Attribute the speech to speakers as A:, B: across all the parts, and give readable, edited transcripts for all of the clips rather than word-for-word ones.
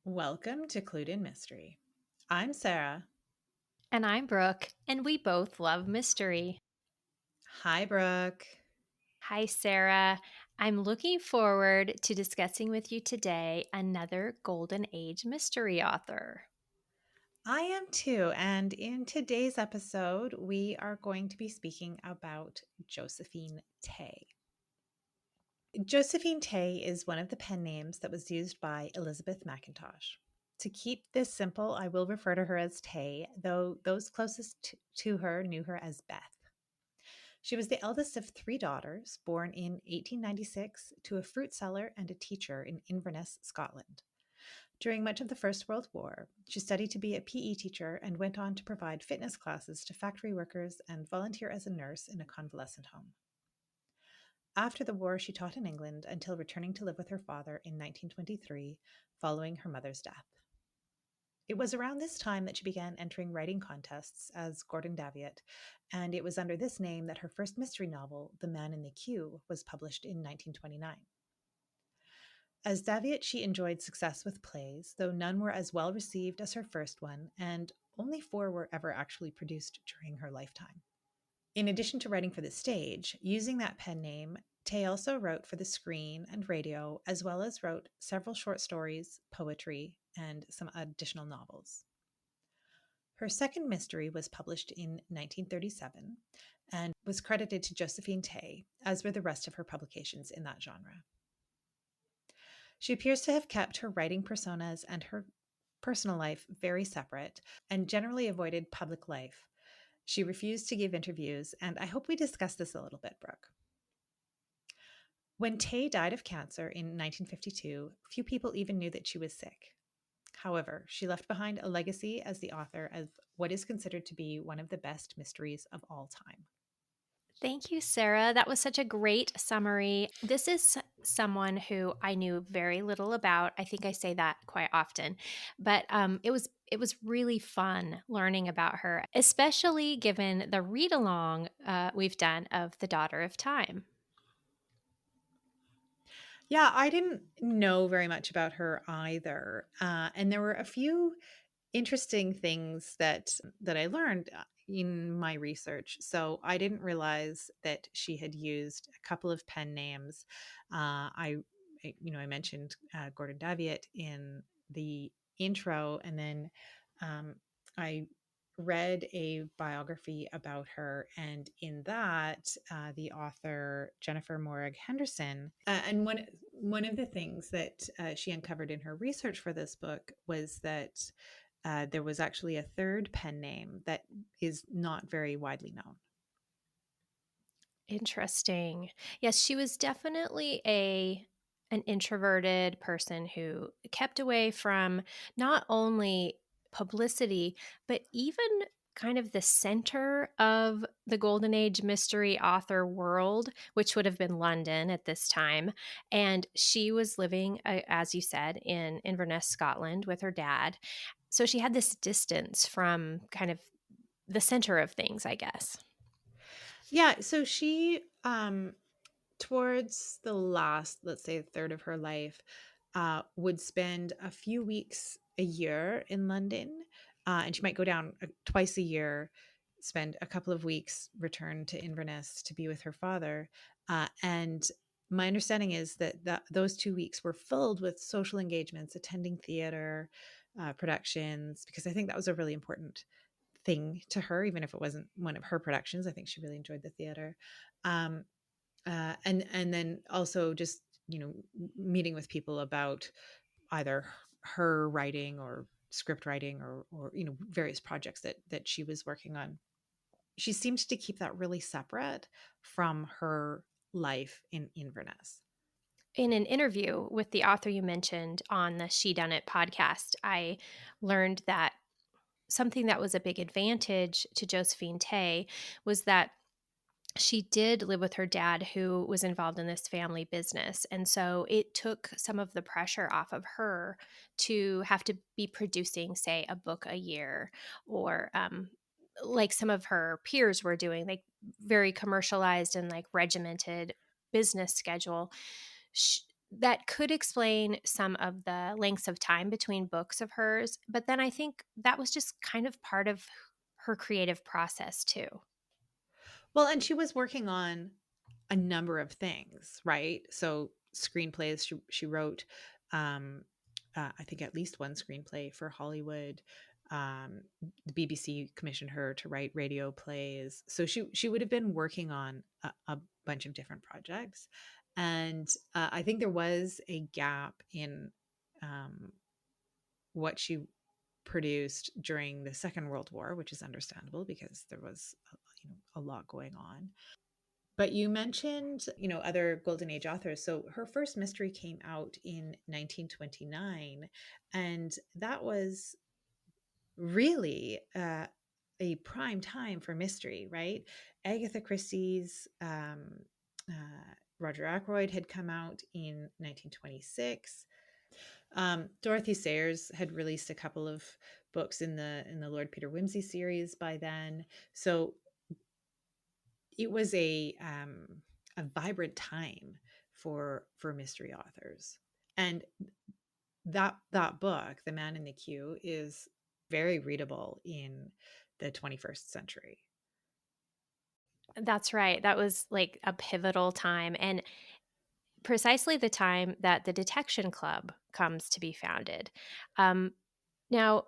A: Welcome to Clued in Mystery. I'm Sarah.
B: And I'm Brooke, and we both love mystery.
A: Hi, Brooke.
B: Hi, Sarah. I'm looking forward to discussing with you today another Golden Age mystery author.
A: I am too. And in today's episode, we are going to be speaking about Josephine Tey. Josephine Tey is one of the pen names that was used by Elizabeth Mackintosh. To keep this simple, I will refer to her as Tay, though those closest to her knew her as Beth. She was the eldest of three daughters, born in 1896 to a fruit seller and a teacher in Inverness, Scotland. During much of the First World War, she studied to be a PE teacher and went on to provide fitness classes to factory workers and volunteer as a nurse in a convalescent home. After the war, she taught in England until returning to live with her father in 1923, following her mother's death. It was around this time that she began entering writing contests as Gordon Daviot, and it was under this name that her first mystery novel, The Man in the Queue, was published in 1929. As Daviot, she enjoyed success with plays, though none were as well received as her first one, and only four were ever actually produced during her lifetime. In addition to writing for the stage, using that pen name, Tay also wrote for the screen and radio, as well as wrote several short stories, poetry, and some additional novels. Her second mystery was published in 1937 and was credited to Josephine Tey, as were the rest of her publications in that genre. She appears to have kept her writing personas and her personal life very separate and generally avoided public life. She refused to give interviews, and I hope we discuss this a little bit, Brooke. When Tay died of cancer in 1952, few people even knew that she was sick. However, she left behind a legacy as the author of what is considered to be one of the best mysteries of all time.
B: Thank you, Sarah. That was such a great summary. This is someone who I knew very little about. I think I say that quite often, but it was really fun learning about her, especially given the read along we've done of The Daughter of Time.
A: Yeah, I didn't know very much about her either. And there were a few interesting things that I learned in my research. So I didn't realize that she had used a couple of pen names. I mentioned Gordon Daviot in the intro, and then I read a biography about her, and in that, the author Jennifer Morag Henderson, and one of the things that she uncovered in her research for this book was that there was actually a third pen name that is not very widely known.
B: Interesting. Yes, she was definitely a an introverted person who kept away from not only publicity, but even kind of the center of the Golden Age mystery author world, which would have been London at this time. And she was living, as you said, in Inverness, Scotland with her dad. So she had this distance from kind of the center of things, I guess.
A: Yeah, so she towards the last, let's say, third of her life, would spend a few weeks a year in London, and she might go down twice a year, spend a couple of weeks, return to Inverness to be with her father. And my understanding is that those 2 weeks were filled with social engagements, attending theater productions, because I think that was a really important thing to her, even if it wasn't one of her productions. I think she really enjoyed the theater. Um, and then also just meeting with people about either her writing or script writing or various projects that she was working on. She seemed to keep that really separate from her life in Inverness.
B: In an interview with the author you mentioned on the She Done It podcast, I learned that something that was a big advantage to Josephine Tey was that she did live with her dad, who was involved in this family business. And so it took some of the pressure off of her to have to be producing, say, a book a year, or like some of her peers were doing, like very commercialized and like regimented business schedule. that could explain some of the lengths of time between books of hers. But then I think that was just kind of part of her creative process too.
A: Well, and she was working on a number of things, right? So screenplays, she wrote, um, I think at least one screenplay for Hollywood. The BBC commissioned her to write radio plays, so she would have been working on a bunch of different projects, and I think there was a gap in um, what she produced during the Second World War, which is understandable because there was a lot going on. But you mentioned, other Golden Age authors. So her first mystery came out in 1929, and that was really a prime time for mystery, right? Agatha Christie's Roger Ackroyd had come out in 1926. Dorothy Sayers had released a couple of books in the Lord Peter Wimsey series by then. So it was a vibrant time for mystery authors, and that book, The Man in the Queue, is very readable in the 21st century.
B: That's right. That was like a pivotal time, and precisely the time that the Detection Club comes to be founded. Um, Now,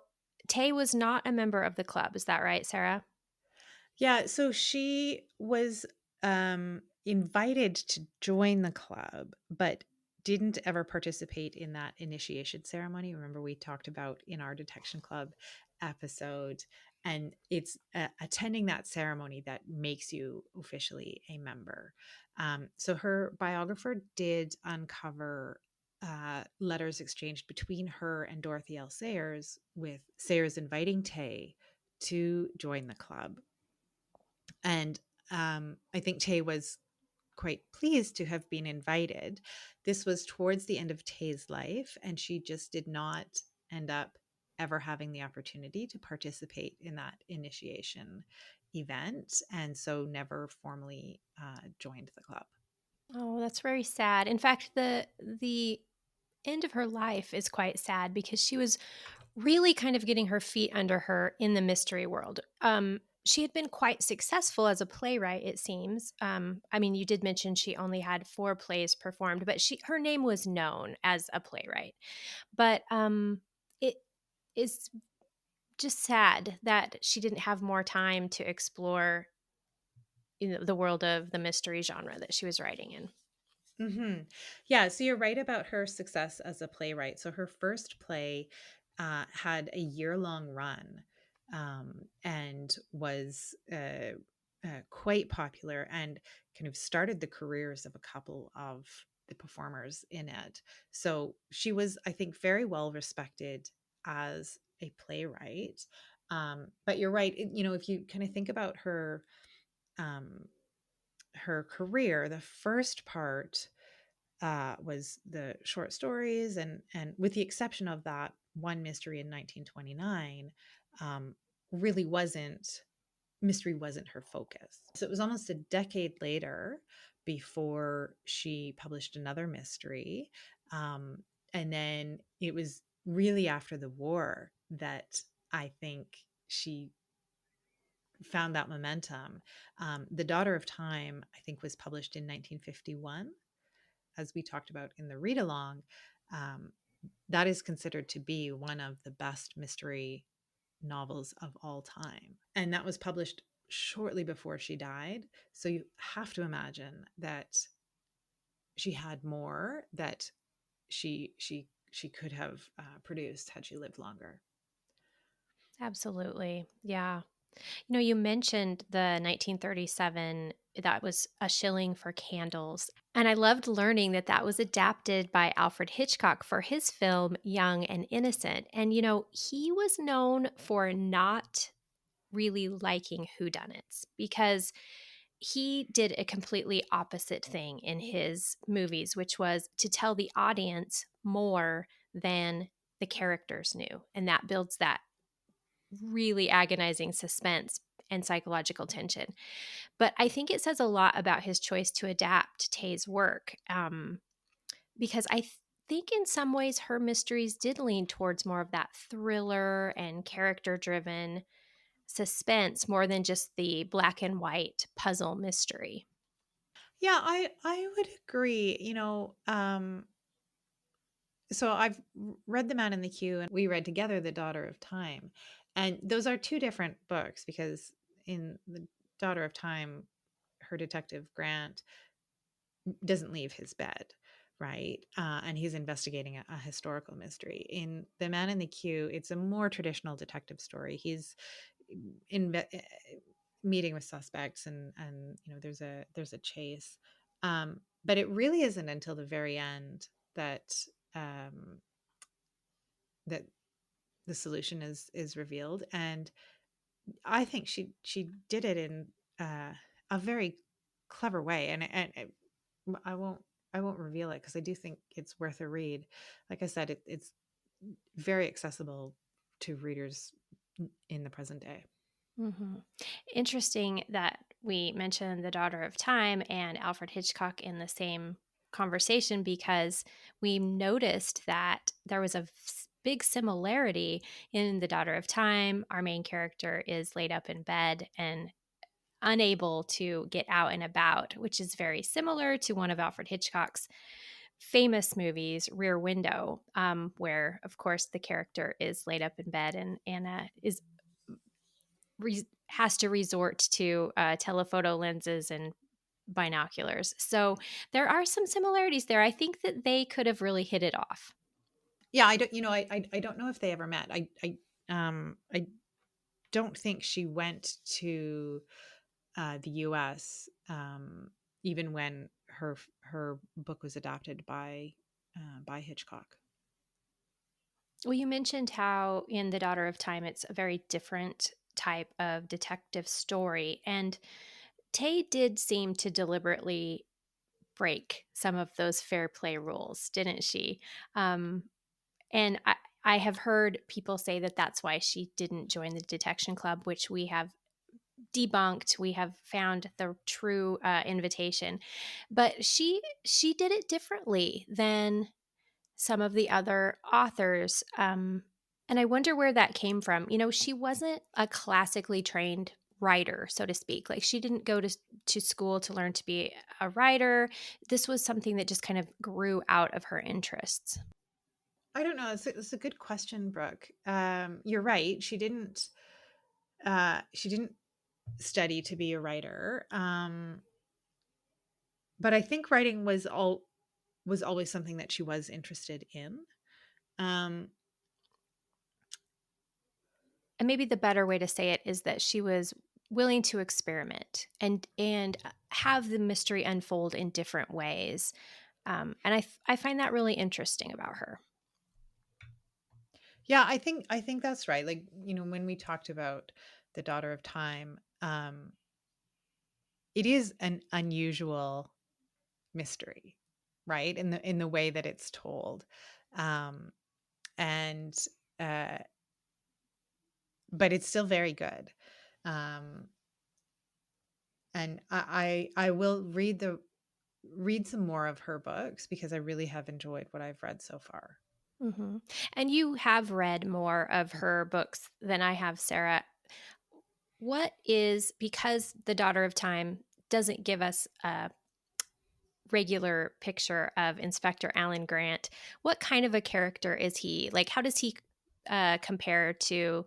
B: Tay was not a member of the club. Is that right, Sarah?
A: Yeah, so she was invited to join the club, but didn't ever participate in that initiation ceremony. Remember, we talked about in our Detection Club episode, and it's attending that ceremony that makes you officially a member. So her biographer did uncover letters exchanged between her and Dorothy L. Sayers, with Sayers inviting Tay to join the club. And I think Tay was quite pleased to have been invited. This was towards the end of Tay's life, and she just did not end up ever having the opportunity to participate in that initiation event, and so never formally joined the club.
B: Oh, that's very sad. In fact, the end of her life is quite sad because she was really kind of getting her feet under her in the mystery world. She had been quite successful as a playwright, it seems. I mean, you did mention she only had 4 plays performed, but her name was known as a playwright. But it is just sad that she didn't have more time to explore, the world of the mystery genre that she was writing in.
A: Yeah, so you're right about her success as a playwright. So her first play had a year-long run, and was quite popular, and kind of started the careers of a couple of the performers in it. So she was, I think, very well respected as a playwright. But you're right. If you kind of think about um, her career, the first part was the short stories, and with the exception of that one mystery in 1929, um, really wasn't mystery wasn't her focus. So it was almost a decade later before she published another mystery, and then it was really after the war that I think she found that momentum. The Daughter of Time, I think, was published in 1951, as we talked about in the read along. um, that is considered to be one of the best mystery novels of all time. And that was published shortly before she died. So you have to imagine that she had more that she could have produced had she lived longer.
B: Absolutely. Yeah. You mentioned the 1937, that was A Shilling for Candles. And I loved learning that that was adapted by Alfred Hitchcock for his film Young and Innocent. And, he was known for not really liking whodunits because he did a completely opposite thing in his movies, which was to tell the audience more than the characters knew. And that builds that really agonizing suspense and psychological tension. But I think it says a lot about his choice to adapt Tay's work. because think in some ways her mysteries did lean towards more of that thriller and character driven suspense more than just the black and white puzzle mystery.
A: Yeah, I would agree. So I've read The Man in the Queue, and we read together The Daughter of Time. And those are two different books, because in The Daughter of Time, her detective Grant doesn't leave his bed, right? And he's investigating a historical mystery. In The Man in the Queue, it's a more traditional detective story. He's in meeting with suspects, and there's a chase. But it really isn't until the very end that um, that the solution is revealed. And I think she did it in a very clever way. And I won't I won't reveal it, because I do think it's worth a read. Like I said, it's very accessible to readers in the present day.
B: Hmm. Interesting that we mentioned The Daughter of Time and Alfred Hitchcock in the same conversation, because we noticed that there was a big similarity in The Daughter of Time. Our main character is laid up in bed and unable to get out and about, which is very similar to one of Alfred Hitchcock's famous movies, Rear Window, where, of course, the character is laid up in bed and is has to resort to telephoto lenses and binoculars. So there are some similarities there. I think that they could have really hit it off.
A: Yeah, I don't know if they ever met. I don't think she went to the U.S. Even when her book was adapted by Hitchcock.
B: Well, you mentioned how in The Daughter of Time, it's a very different type of detective story. And Tay did seem to deliberately break some of those fair play rules, didn't she? Um, and I have heard people say that that's why she didn't join the detection club, which we have debunked. We have found the true invitation, but she did it differently than some of the other authors. And I wonder where that came from. You know, she wasn't a classically trained writer, so to speak. Like, she didn't go to school to learn to be a writer. This was something that just kind of grew out of her interests.
A: I don't know. It's a good question, Brooke. You're right. She didn't study to be a writer. But I think writing was always something that she was interested in. Um,
B: And maybe the better way to say it is that she was willing to experiment and have the mystery unfold in different ways. And I find that really interesting about her.
A: yeah, I think that's right. Like, when we talked about The Daughter of Time, it is an unusual mystery, right? In the way that it's told. Um, and but it's still very good. Um, and I will read some more of her books, because I really have enjoyed what I've read so far.
B: Hmm. And you have read more of her books than I have, Sarah. What is, because The Daughter of Time doesn't give us a regular picture of Inspector Alan Grant, what kind of a character is he? Like, how does he compare to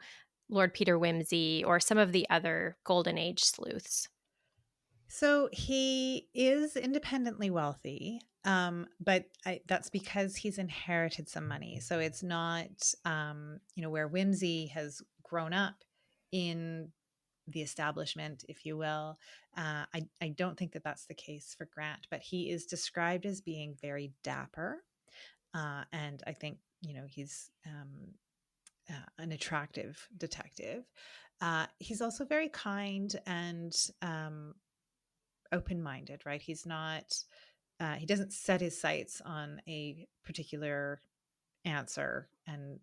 B: Lord Peter Wimsey or some of the other Golden Age sleuths?
A: So he is independently wealthy, but that's because he's inherited some money. So it's not, where Whimsy has grown up in the establishment, if you will. I don't think that that's the case for Grant, but he is described as being very dapper. And I think, he's an attractive detective. He's also very kind and open minded, right? He's not, he doesn't set his sights on a particular answer and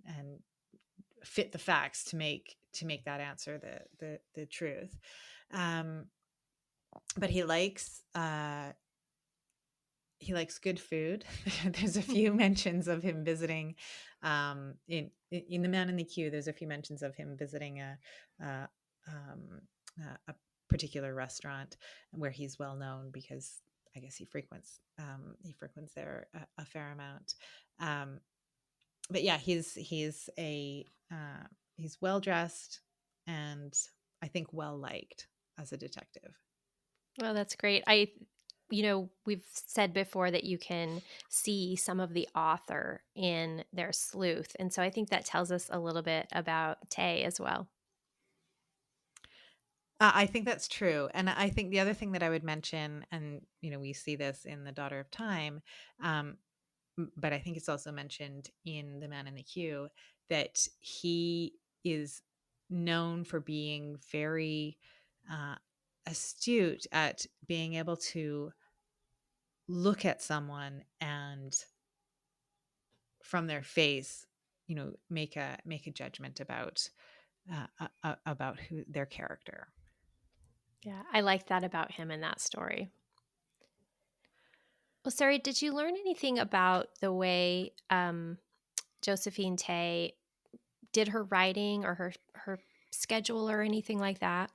A: fit the facts to make that answer the truth. Um, but he likes he likes good food. There's a few mentions of him visiting in The Man in the Queue. There's a few mentions of him visiting a, um, a particular restaurant where he's well known because I guess he frequents there a fair amount. Um, but yeah, he's well dressed and I think well liked as a detective.
B: Oh, that's great. We've said before that you can see some of the author in their sleuth. And so I think that tells us a little bit about Tay as well.
A: I think that's true. And I think the other thing that I would mention, and we see this in The Daughter of Time, um, but I think it's also mentioned in The Man in the Queue, that he is known for being very uh, astute at being able to look at someone and from their face, make a judgment about who their character.
B: Yeah, I like that about him in that story. Well, Sari, did you learn anything about the way Josephine Tey did her writing or her schedule or anything like that?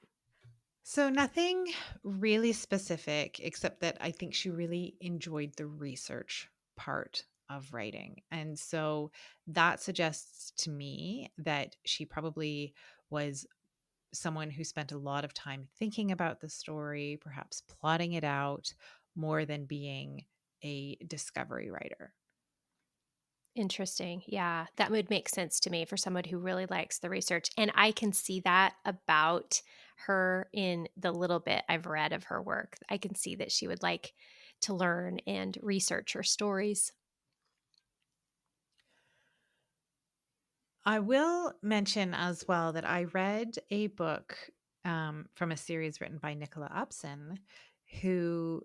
A: So nothing really specific, except that I think she really enjoyed the research part of writing. And so that suggests to me that she probably was someone who spent a lot of time thinking about the story, perhaps plotting it out more than being a discovery writer.
B: Interesting. Yeah, that would make sense to me for someone who really likes the research. And I can see that about her in the little bit I've read of her work. I can see that she would like to learn and research her stories.
A: I will mention as well that I read a book from a series written by Nicola Upson, who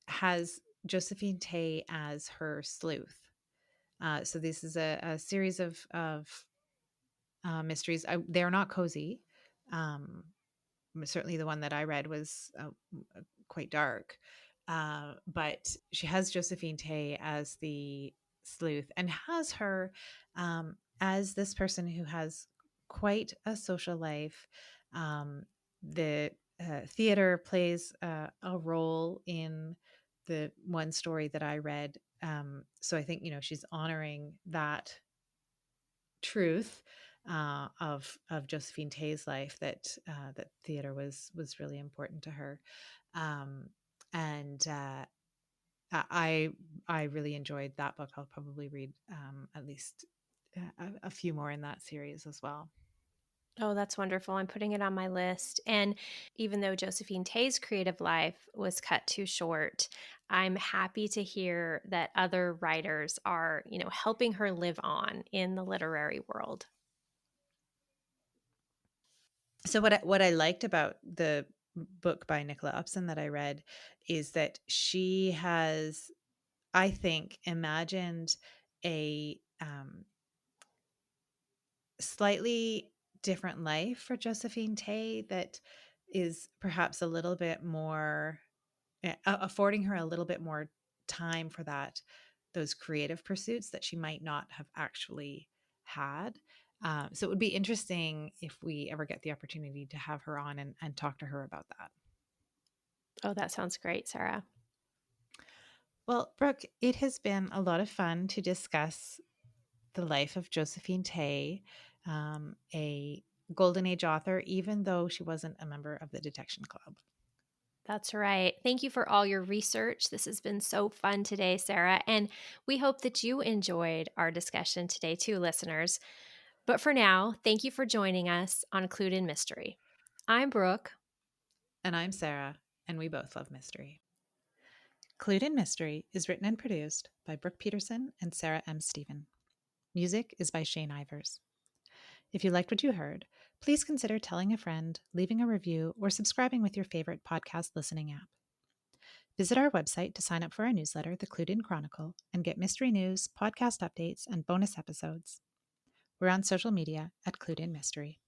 A: has Josephine Tey as her sleuth. So this is a series of mysteries. They're not cozy. Um, Certainly, the one that I read was quite dark. But she has Josephine Tey as the sleuth and has her as this person who has quite a social life. The theater plays a role in the one story that I read. So I think she's honoring that truth of Josephine Tey's life, that theater was really important to her, um, and I I really enjoyed that book. I'll probably read at least a few more in that series as well.
B: Oh, that's wonderful. I'm putting it on my list. And even though Josephine Tey's creative life was cut too short, I'm happy to hear that other writers are, helping her live on in the literary world.
A: So what I liked about the book by Nicola Upson that I read is that she has, I think, imagined a slightly different life for Josephine Tey that is perhaps a little bit more affording her a little bit more time for those creative pursuits that she might not have actually had. So it would be interesting if we ever get the opportunity to have her on and talk to her about that.
B: Oh, that sounds great, Sarah.
A: Well, Brooke, it has been a lot of fun to discuss the life of Josephine Tey, a Golden Age author, even though she wasn't a member of the Detection Club.
B: That's right. Thank you for all your research. This has been so fun today, Sarah. And we hope that you enjoyed our discussion today, too, listeners. But for now, thank you for joining us on Clued in Mystery. I'm Brooke.
A: And I'm Sarah, and we both love mystery. Clued in Mystery is written and produced by Brooke Peterson and Sarah M. Stephen. Music is by Shane Ivers. If you liked what you heard, please consider telling a friend, leaving a review, or subscribing with your favorite podcast listening app. Visit our website to sign up for our newsletter, The Clued In Chronicle, and get mystery news, podcast updates, and bonus episodes. We're on social media at Clued In Mystery.